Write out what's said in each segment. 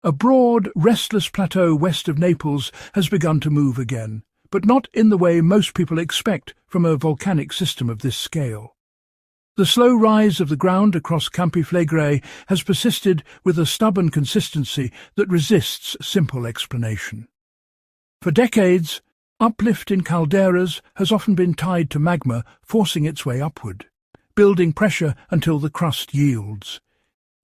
A broad, restless plateau west of Naples has begun to move again, but not in the way most people expect from a volcanic system of this scale. The slow rise of the ground across Campi Flegrei has persisted with a stubborn consistency that resists simple explanation. For decades, uplift in calderas has often been tied to magma forcing its way upward, building pressure until the crust yields.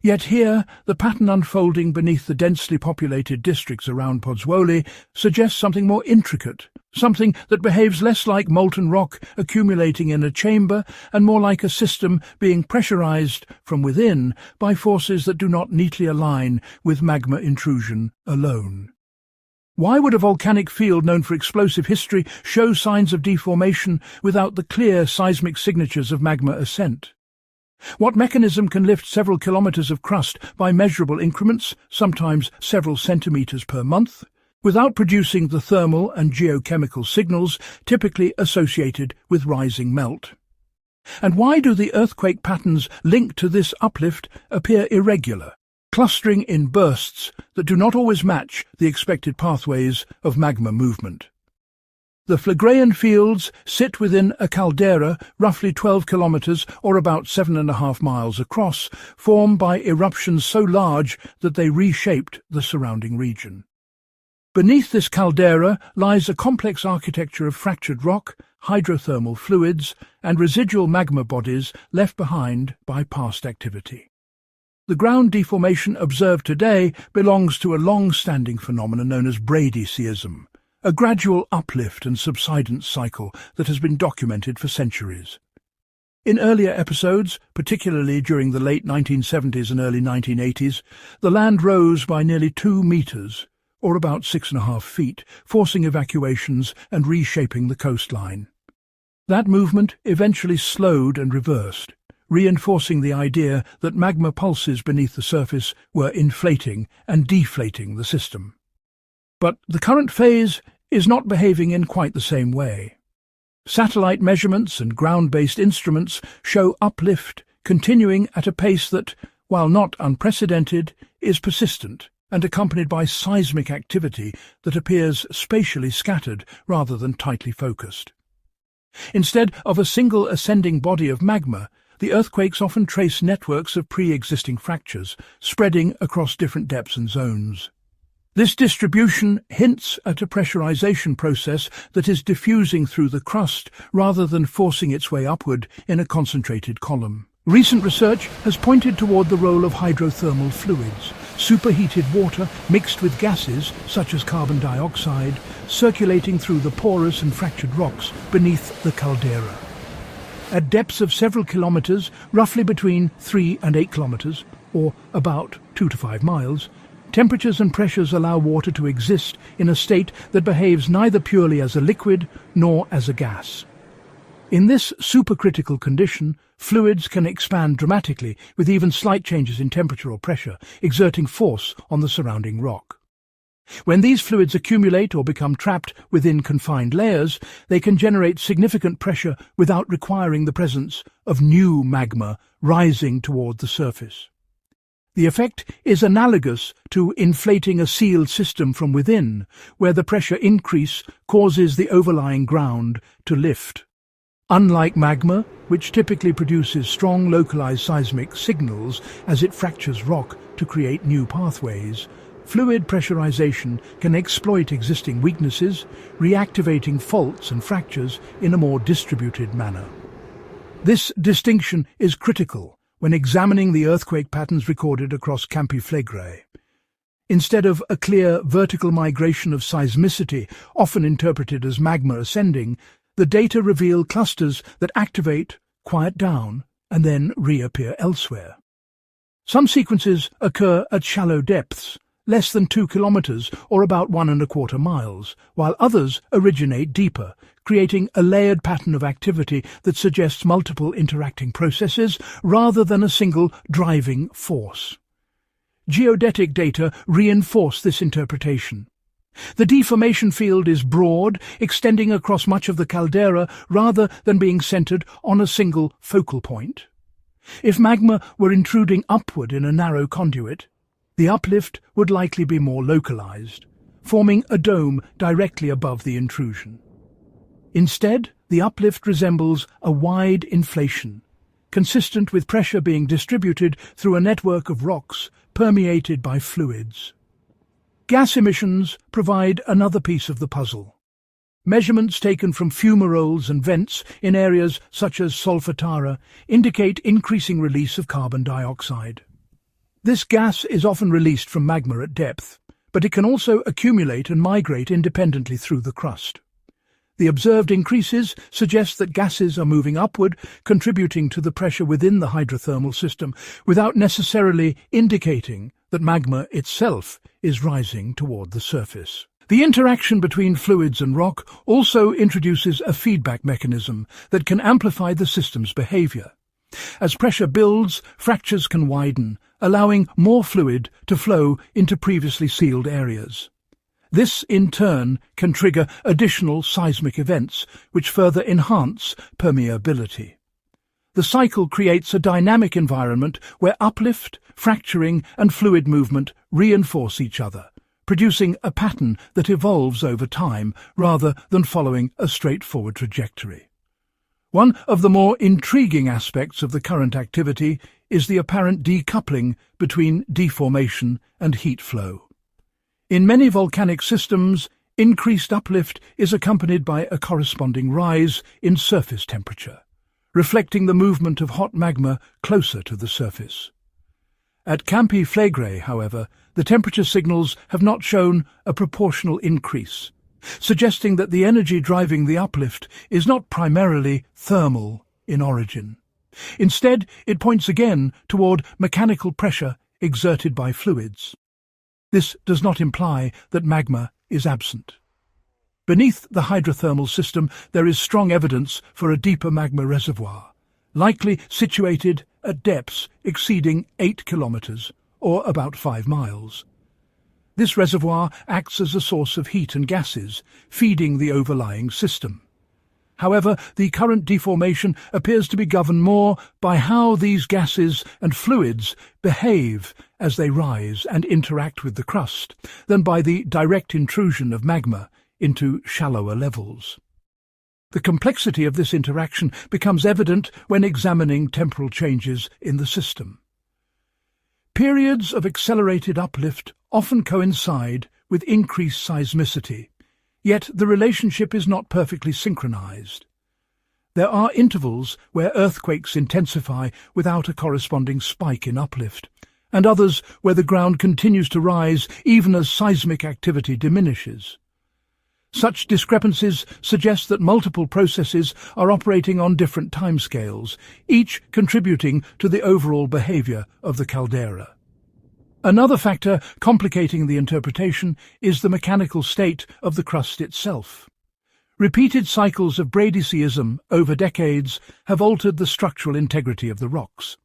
Yet here, the pattern unfolding beneath the densely populated districts around Pozzuoli suggests something more intricate, something that behaves less like molten rock accumulating in a chamber and more like a system being pressurized from within by forces that do not neatly align with magma intrusion alone. Why would a volcanic field known for explosive history show signs of deformation without the clear seismic signatures of magma ascent? What mechanism can lift several kilometers of crust by measurable increments, sometimes several centimeters per month, without producing the thermal and geochemical signals typically associated with rising melt? And why do the earthquake patterns linked to this uplift appear irregular, clustering in bursts that do not always match the expected pathways of magma movement? The Phlegreian fields sit within a caldera roughly 12 kilometers or about 7.5 miles across, formed by eruptions so large that they reshaped the surrounding region. Beneath this caldera lies a complex architecture of fractured rock, hydrothermal fluids, and residual magma bodies left behind by past activity. The ground deformation observed today belongs to a long-standing phenomenon known as bradyseism, a gradual uplift and subsidence cycle that has been documented for centuries. In earlier episodes, particularly during the late 1970s and early 1980s, the land rose by nearly 2 meters, or about 6.5 feet, forcing evacuations and reshaping the coastline. That movement eventually slowed and reversed, reinforcing the idea that magma pulses beneath the surface were inflating and deflating the system. But the current phase is not behaving in quite the same way. Satellite measurements and ground-based instruments show uplift continuing at a pace that, while not unprecedented, is persistent and accompanied by seismic activity that appears spatially scattered rather than tightly focused. Instead of a single ascending body of magma, the earthquakes often trace networks of pre-existing fractures, spreading across different depths and zones. This distribution hints at a pressurization process that is diffusing through the crust rather than forcing its way upward in a concentrated column. Recent research has pointed toward the role of hydrothermal fluids, superheated water mixed with gases such as carbon dioxide, circulating through the porous and fractured rocks beneath the caldera. At depths of several kilometers, roughly between 3 and 8 kilometers, or about 2 to 5 miles, temperatures and pressures allow water to exist in a state that behaves neither purely as a liquid nor as a gas. In this supercritical condition, fluids can expand dramatically with even slight changes in temperature or pressure, exerting force on the surrounding rock. When these fluids accumulate or become trapped within confined layers, they can generate significant pressure without requiring the presence of new magma rising toward the surface. The effect is analogous to inflating a sealed system from within, where the pressure increase causes the overlying ground to lift. Unlike magma, which typically produces strong localized seismic signals as it fractures rock to create new pathways, fluid pressurization can exploit existing weaknesses, reactivating faults and fractures in a more distributed manner. This distinction is critical when examining the earthquake patterns recorded across Campi Flegrei. Instead of a clear vertical migration of seismicity, often interpreted as magma ascending, the data reveal clusters that activate, quiet down, and then reappear elsewhere. Some sequences occur at shallow depths, less than 2 kilometers or about 1.25 miles, while others originate deeper, creating a layered pattern of activity that suggests multiple interacting processes rather than a single driving force. Geodetic data reinforce this interpretation. The deformation field is broad, extending across much of the caldera rather than being centered on a single focal point. If magma were intruding upward in a narrow conduit, The uplift would likely be more localized, forming a dome directly above the intrusion. Instead, the uplift resembles a wide inflation, consistent with pressure being distributed through a network of rocks permeated by fluids. Gas emissions provide another piece of the puzzle. Measurements taken from fumaroles and vents in areas such as Solfatara indicate increasing release of carbon dioxide. This gas is often released from magma at depth, but it can also accumulate and migrate independently through the crust. The observed increases suggest that gases are moving upward, contributing to the pressure within the hydrothermal system, without necessarily indicating that magma itself is rising toward the surface. The interaction between fluids and rock also introduces a feedback mechanism that can amplify the system's behavior. As pressure builds, fractures can widen, allowing more fluid to flow into previously sealed areas. This, in turn, can trigger additional seismic events, which further enhance permeability. The cycle creates a dynamic environment where uplift, fracturing, and fluid movement reinforce each other, producing a pattern that evolves over time rather than following a straightforward trajectory. One of the more intriguing aspects of the current activity is the apparent decoupling between deformation and heat flow. In many volcanic systems, increased uplift is accompanied by a corresponding rise in surface temperature, reflecting the movement of hot magma closer to the surface. At Campi Flegrei, however, the temperature signals have not shown a proportional increase, suggesting that the energy driving the uplift is not primarily thermal in origin. Instead, it points again toward mechanical pressure exerted by fluids. This does not imply that magma is absent. Beneath the hydrothermal system, there is strong evidence for a deeper magma reservoir, likely situated at depths exceeding 8 kilometers, or about 5 miles. This reservoir acts as a source of heat and gases, feeding the overlying system. However, the current deformation appears to be governed more by how these gases and fluids behave as they rise and interact with the crust, than by the direct intrusion of magma into shallower levels. The complexity of this interaction becomes evident when examining temporal changes in the system. Periods of accelerated uplift often coincide with increased seismicity, yet the relationship is not perfectly synchronized. There are intervals where earthquakes intensify without a corresponding spike in uplift, and others where the ground continues to rise even as seismic activity diminishes. Such discrepancies suggest that multiple processes are operating on different timescales, each contributing to the overall behavior of the caldera. Another factor complicating the interpretation is the mechanical state of the crust itself. Repeated cycles of bradyseism over decades have altered the structural integrity of the rocks.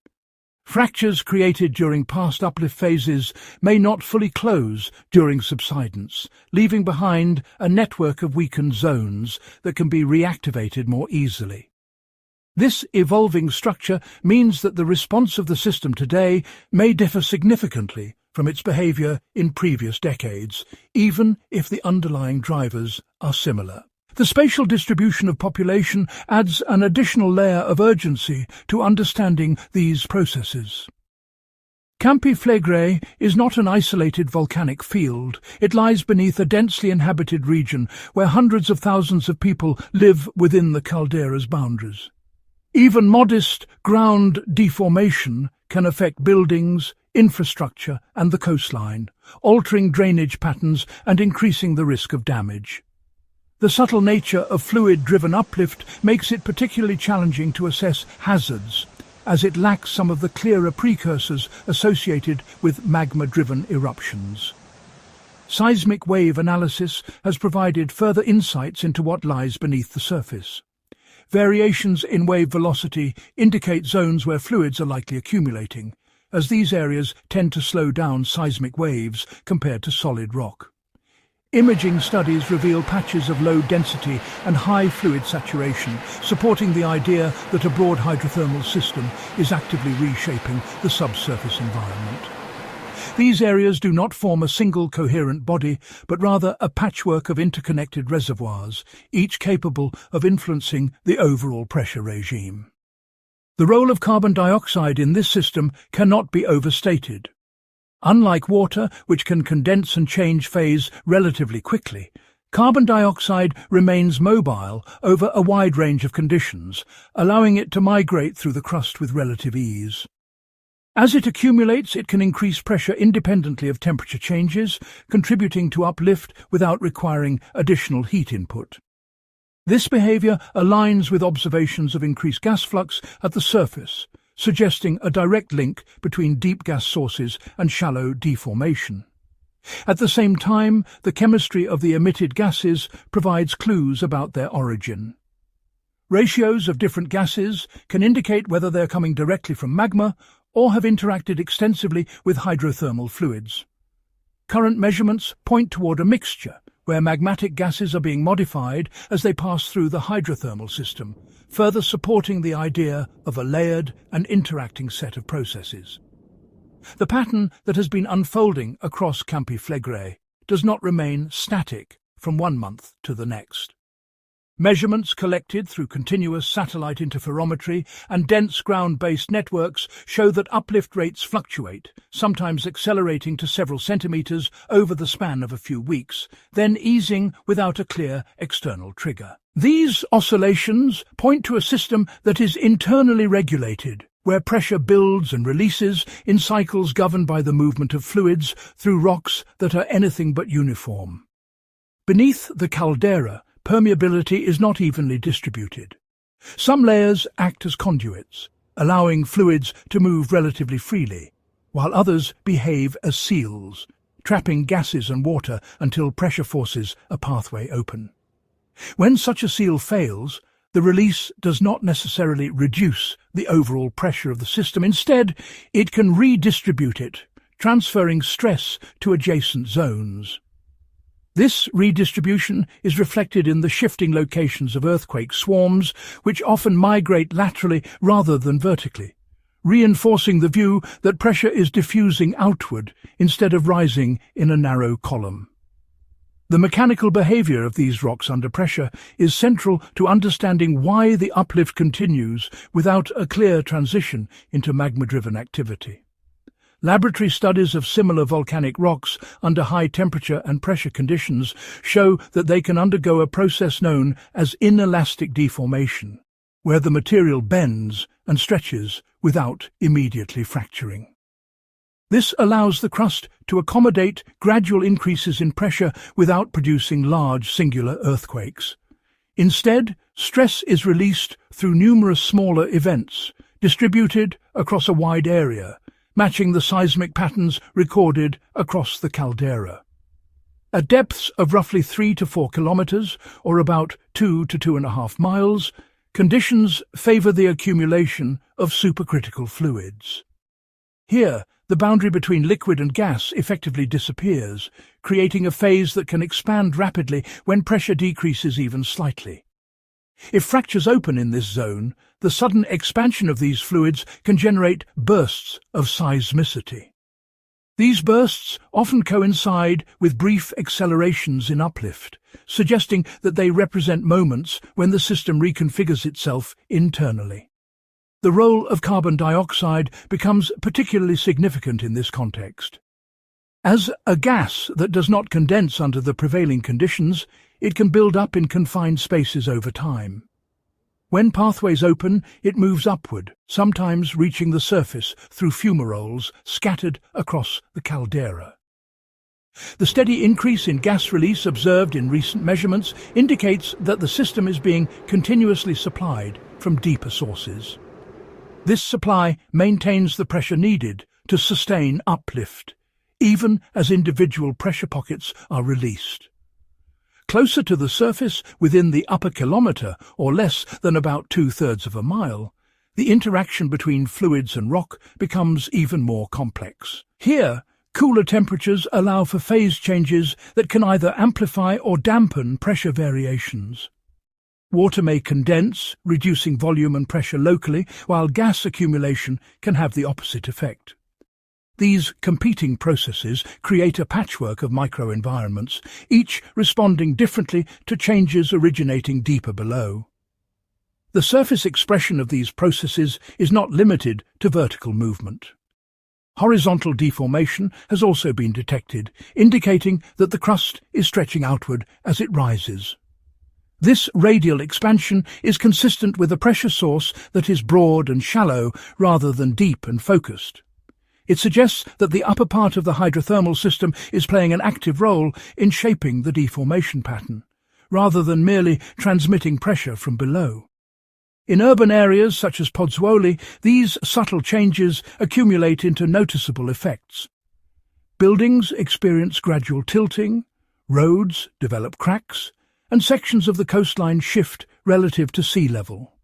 Fractures created during past uplift phases may not fully close during subsidence, leaving behind a network of weakened zones that can be reactivated more easily. This evolving structure means that the response of the system today may differ significantly from its behavior in previous decades, even if the underlying drivers are similar. The spatial distribution of population adds an additional layer of urgency to understanding these processes. Campi Flegrei is not an isolated volcanic field. It lies beneath a densely inhabited region where hundreds of thousands of people live within the caldera's boundaries. Even modest ground deformation can affect buildings, infrastructure, and the coastline, altering drainage patterns and increasing the risk of damage. The subtle nature of fluid-driven uplift makes it particularly challenging to assess hazards, as it lacks some of the clearer precursors associated with magma-driven eruptions. Seismic wave analysis has provided further insights into what lies beneath the surface. Variations in wave velocity indicate zones where fluids are likely accumulating, as these areas tend to slow down seismic waves compared to solid rock. Imaging studies reveal patches of low density and high fluid saturation, supporting the idea that a broad hydrothermal system is actively reshaping the subsurface environment. These areas do not form a single coherent body, but rather a patchwork of interconnected reservoirs, each capable of influencing the overall pressure regime. The role of carbon dioxide in this system cannot be overstated. Unlike water, which can condense and change phase relatively quickly, carbon dioxide remains mobile over a wide range of conditions, allowing it to migrate through the crust with relative ease. As it accumulates, it can increase pressure independently of temperature changes, contributing to uplift without requiring additional heat input. This behavior aligns with observations of increased gas flux at the surface, suggesting a direct link between deep gas sources and shallow deformation. At the same time, the chemistry of the emitted gases provides clues about their origin. Ratios of different gases can indicate whether they're coming directly from magma or have interacted extensively with hydrothermal fluids. Current measurements point toward a mixture, where magmatic gases are being modified as they pass through the hydrothermal system, further supporting the idea of a layered and interacting set of processes. The pattern that has been unfolding across Campi Flegrei does not remain static from one month to the next. Measurements collected through continuous satellite interferometry and dense ground-based networks show that uplift rates fluctuate, sometimes accelerating to several centimeters over the span of a few weeks, then easing without a clear external trigger. These oscillations point to a system that is internally regulated, where pressure builds and releases in cycles governed by the movement of fluids through rocks that are anything but uniform. Beneath the caldera, permeability is not evenly distributed. Some layers act as conduits, allowing fluids to move relatively freely, while others behave as seals, trapping gases and water until pressure forces a pathway open. When such a seal fails, the release does not necessarily reduce the overall pressure of the system. Instead, it can redistribute it, transferring stress to adjacent zones. This redistribution is reflected in the shifting locations of earthquake swarms, which often migrate laterally rather than vertically, reinforcing the view that pressure is diffusing outward instead of rising in a narrow column. The mechanical behavior of these rocks under pressure is central to understanding why the uplift continues without a clear transition into magma-driven activity. Laboratory studies of similar volcanic rocks under high temperature and pressure conditions show that they can undergo a process known as inelastic deformation, where the material bends and stretches without immediately fracturing. This allows the crust to accommodate gradual increases in pressure without producing large singular earthquakes. Instead, stress is released through numerous smaller events, distributed across a wide area, matching the seismic patterns recorded across the caldera. At depths of roughly 3 to 4 kilometers, or about 2 to 2.5 miles, conditions favor the accumulation of supercritical fluids. Here, the boundary between liquid and gas effectively disappears, creating a phase that can expand rapidly when pressure decreases even slightly. If fractures open in this zone, the sudden expansion of these fluids can generate bursts of seismicity. These bursts often coincide with brief accelerations in uplift, suggesting that they represent moments when the system reconfigures itself internally. The role of carbon dioxide becomes particularly significant in this context. As a gas that does not condense under the prevailing conditions, it can build up in confined spaces over time. When pathways open, it moves upward, sometimes reaching the surface through fumaroles scattered across the caldera. The steady increase in gas release observed in recent measurements indicates that the system is being continuously supplied from deeper sources. This supply maintains the pressure needed to sustain uplift, even as individual pressure pockets are released. Closer to the surface, within the upper kilometre, or less than about 2/3 of a mile, the interaction between fluids and rock becomes even more complex. Here, cooler temperatures allow for phase changes that can either amplify or dampen pressure variations. Water may condense, reducing volume and pressure locally, while gas accumulation can have the opposite effect. These competing processes create a patchwork of microenvironments, each responding differently to changes originating deeper below. The surface expression of these processes is not limited to vertical movement. Horizontal deformation has also been detected, indicating that the crust is stretching outward as it rises. This radial expansion is consistent with a pressure source that is broad and shallow rather than deep and focused. It suggests that the upper part of the hydrothermal system is playing an active role in shaping the deformation pattern, rather than merely transmitting pressure from below. In urban areas such as Pozzuoli, these subtle changes accumulate into noticeable effects. Buildings experience gradual tilting, roads develop cracks, and sections of the coastline shift relative to sea level.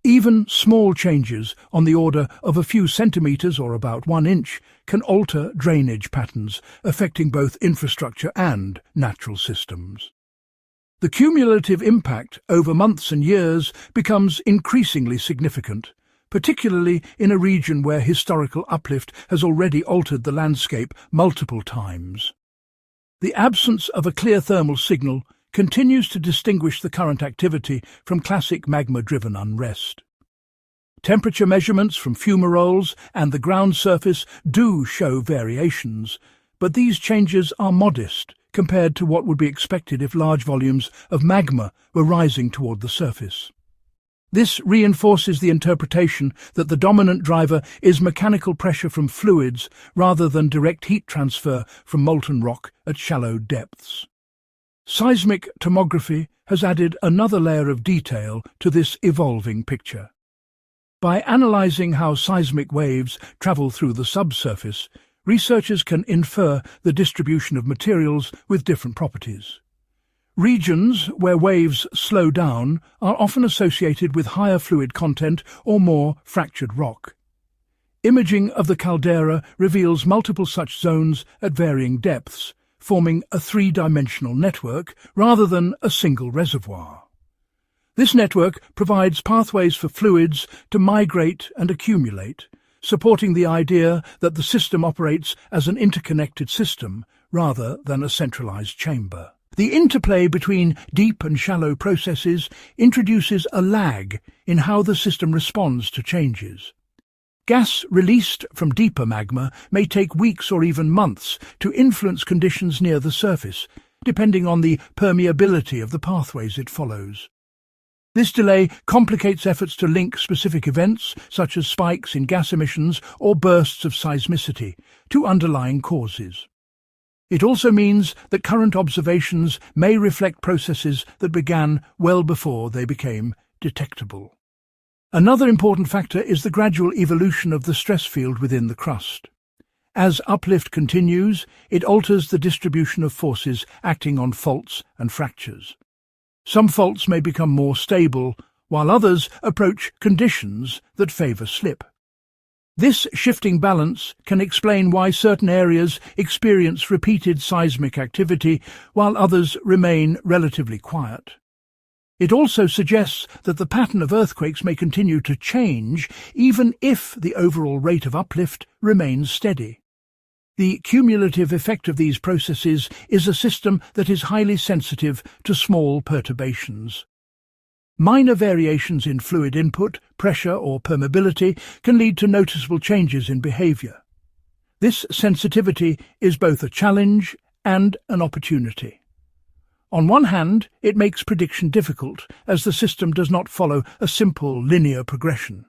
Even small changes on the order of a few centimetres or about 1 inch can alter drainage patterns, affecting both infrastructure and natural systems. The cumulative impact over months and years becomes increasingly significant, particularly in a region where historical uplift has already altered the landscape multiple times. The absence of a clear thermal signal continues to distinguish the current activity from classic magma-driven unrest. Temperature measurements from fumaroles and the ground surface do show variations, but these changes are modest compared to what would be expected if large volumes of magma were rising toward the surface. This reinforces the interpretation that the dominant driver is mechanical pressure from fluids rather than direct heat transfer from molten rock at shallow depths. Seismic tomography has added another layer of detail to this evolving picture. By analysing how seismic waves travel through the subsurface, researchers can infer the distribution of materials with different properties. Regions where waves slow down are often associated with higher fluid content or more fractured rock. Imaging of the caldera reveals multiple such zones at varying depths, forming a three-dimensional network rather than a single reservoir. This network provides pathways for fluids to migrate and accumulate, supporting the idea that the system operates as an interconnected system rather than a centralized chamber. The interplay between deep and shallow processes introduces a lag in how the system responds to changes. Gas released from deeper magma may take weeks or even months to influence conditions near the surface, depending on the permeability of the pathways it follows. This delay complicates efforts to link specific events, such as spikes in gas emissions or bursts of seismicity, to underlying causes. It also means that current observations may reflect processes that began well before they became detectable. Another important factor is the gradual evolution of the stress field within the crust. As uplift continues, it alters the distribution of forces acting on faults and fractures. Some faults may become more stable, while others approach conditions that favour slip. This shifting balance can explain why certain areas experience repeated seismic activity while others remain relatively quiet. It also suggests that the pattern of earthquakes may continue to change even if the overall rate of uplift remains steady. The cumulative effect of these processes is a system that is highly sensitive to small perturbations. Minor variations in fluid input, pressure or permeability can lead to noticeable changes in behaviour. This sensitivity is both a challenge and an opportunity. On one hand, it makes prediction difficult, as the system does not follow a simple linear progression.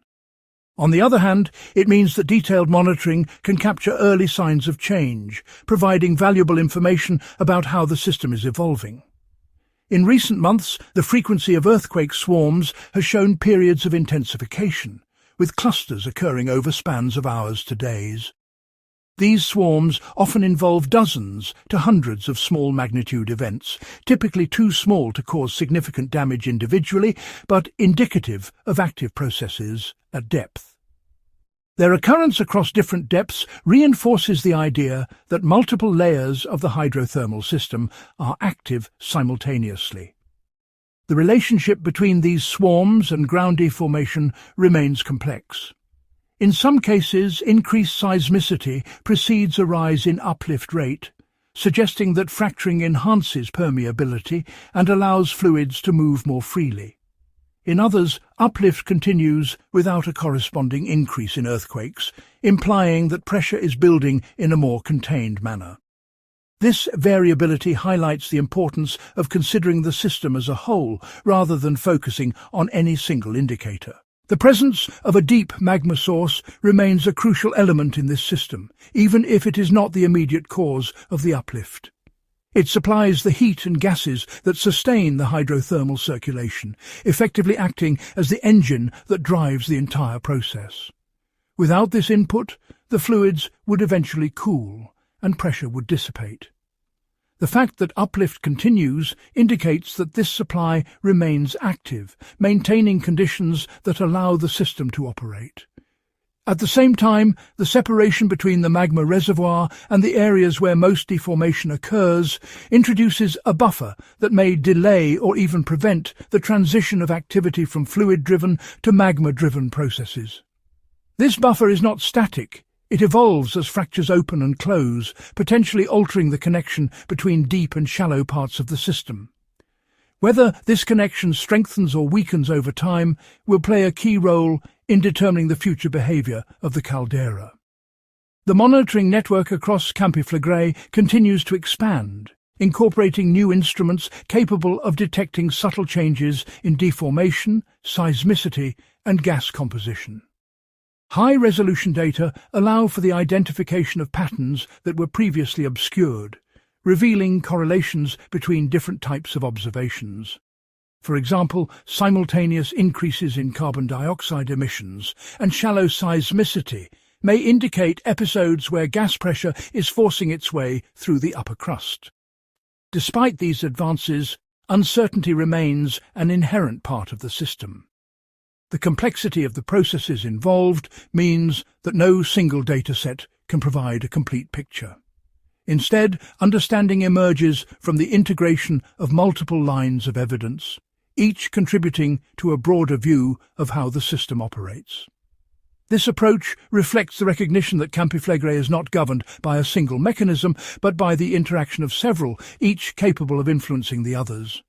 On the other hand, it means that detailed monitoring can capture early signs of change, providing valuable information about how the system is evolving. In recent months, the frequency of earthquake swarms has shown periods of intensification, with clusters occurring over spans of hours to days. These swarms often involve dozens to hundreds of small magnitude events, typically too small to cause significant damage individually, but indicative of active processes at depth. Their occurrence across different depths reinforces the idea that multiple layers of the hydrothermal system are active simultaneously. The relationship between these swarms and ground deformation remains complex. In some cases, increased seismicity precedes a rise in uplift rate, suggesting that fracturing enhances permeability and allows fluids to move more freely. In others, uplift continues without a corresponding increase in earthquakes, implying that pressure is building in a more contained manner. This variability highlights the importance of considering the system as a whole rather than focusing on any single indicator. The presence of a deep magma source remains a crucial element in this system, even if it is not the immediate cause of the uplift. It supplies the heat and gases that sustain the hydrothermal circulation, effectively acting as the engine that drives the entire process. Without this input, the fluids would eventually cool and pressure would dissipate. The fact that uplift continues indicates that this supply remains active, maintaining conditions that allow the system to operate. At the same time, the separation between the magma reservoir and the areas where most deformation occurs introduces a buffer that may delay or even prevent the transition of activity from fluid-driven to magma-driven processes. This buffer is not static. It evolves as fractures open and close, potentially altering the connection between deep and shallow parts of the system. Whether this connection strengthens or weakens over time will play a key role in determining the future behavior of the caldera. The monitoring network across Campi Flegrei continues to expand, incorporating new instruments capable of detecting subtle changes in deformation, seismicity, and gas composition. High-resolution data allow for the identification of patterns that were previously obscured, revealing correlations between different types of observations. For example, simultaneous increases in carbon dioxide emissions and shallow seismicity may indicate episodes where gas pressure is forcing its way through the upper crust. Despite these advances, uncertainty remains an inherent part of the system. The complexity of the processes involved means that no single dataset can provide a complete picture. Instead, understanding emerges from the integration of multiple lines of evidence, each contributing to a broader view of how the system operates. This approach reflects the recognition that Campi Flegrei is not governed by a single mechanism, but by the interaction of several, each capable of influencing the others.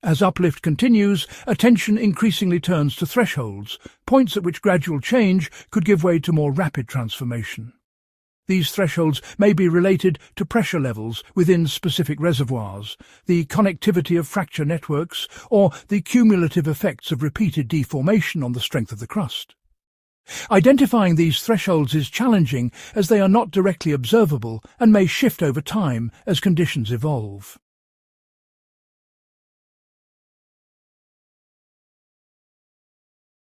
As uplift continues, attention increasingly turns to thresholds, points at which gradual change could give way to more rapid transformation. These thresholds may be related to pressure levels within specific reservoirs, the connectivity of fracture networks, or the cumulative effects of repeated deformation on the strength of the crust. Identifying these thresholds is challenging as they are not directly observable and may shift over time as conditions evolve.